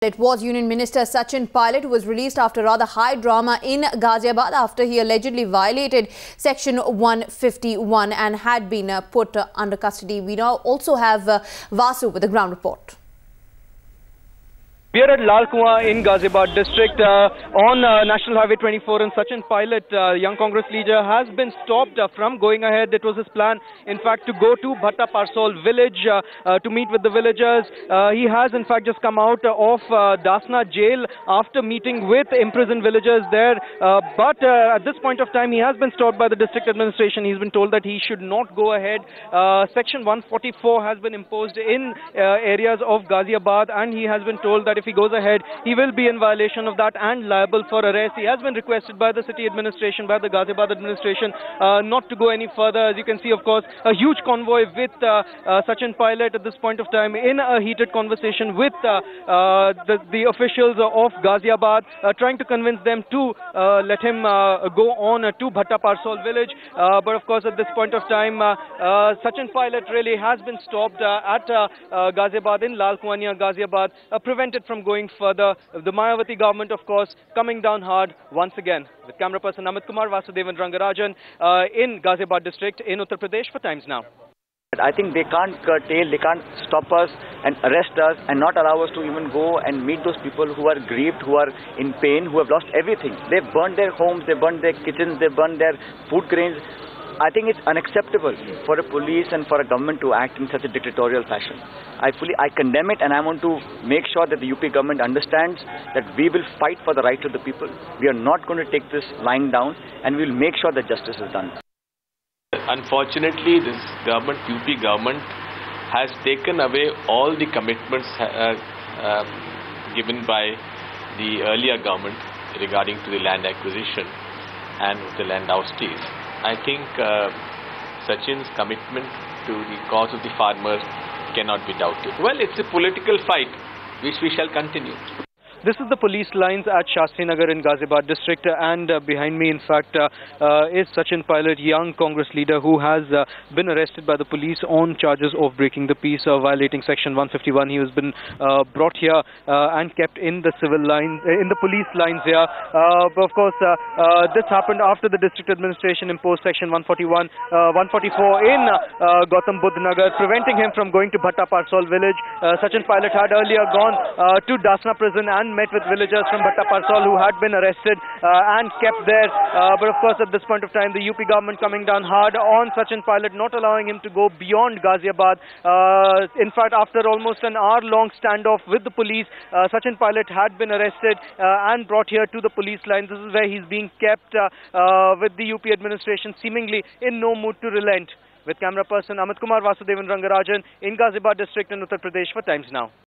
It was Union Minister Sachin Pilot who was released after rather high drama in Ghaziabad after he allegedly violated Section 151 and had been put under custody. We now also have Vasu with the ground report. We are at Lal Kuan in Ghaziabad district on National Highway 24, and Sachin Pilot, young Congress leader, has been stopped from going ahead. It was his plan, in fact, to go to Bhatta Parsol village to meet with the villagers. He has, in fact, just come out of Dasna jail after meeting with imprisoned villagers there. But at this point of time, he has been stopped by the district administration. He's been told that he should not go ahead. Section 144 has been imposed in areas of Ghaziabad, and he has been told that if he goes ahead, he will be in violation of that and liable for arrest. He has been requested by the city administration, by the Ghaziabad administration, not to go any further. As you can see, of course, a huge convoy with Sachin Pilot at this point of time in a heated conversation with the officials of Ghaziabad, trying to convince them to let him go on to Bhatta Parsol village. But of course, at this point of time, Sachin Pilot really has been stopped at Ghaziabad in Lal Kuan, Ghaziabad, prevented from going further. The Mayawati government, of course, coming down hard once again. With camera person Amit Kumar, Vasudevan Rangarajan in Ghaziabad district in Uttar Pradesh for Times Now. I think they can't curtail, they can't stop us and arrest us and not allow us to even go and meet those people who are grieved, who are in pain, who have lost everything. They've burned their homes, they burned their kitchens, they burned their food grains. I think it's unacceptable for a police and for a government to act in such a dictatorial fashion. I condemn it, and I want to make sure that the UP government understands that we will fight for the rights of the people. We are not going to take this lying down, and we will make sure that justice is done. Unfortunately, this government, UP government, has taken away all the commitments given by the earlier government regarding to the land acquisition and the land ousties. I think Sachin's commitment to the cause of the farmers cannot be doubted. Well, it's a political fight which we shall continue. This is the police lines at Shastri Nagar in Ghaziabad district, and behind me, in fact, is Sachin Pilot, young Congress leader who has been arrested by the police on charges of breaking the peace, violating Section 151. He has been brought here and kept in the civil line, in the police lines here. But of course, this happened after the district administration imposed Section 144 in Gautam Budh Nagar, preventing him from going to Bhatta Parsol village. Sachin Pilot had earlier gone to Dasna prison and met with villagers from Bhatta Parsol who had been arrested and kept there. But of course, at this point of time, the UP government coming down hard on Sachin Pilot, not allowing him to go beyond Ghaziabad. In fact, after almost an hour-long standoff with the police, Sachin Pilot had been arrested and brought here to the police line. This is where he's being kept with the UP administration seemingly in no mood to relent. With camera person Amit Kumar, Vasudevan Rangarajan in Ghaziabad district in Uttar Pradesh for Times Now.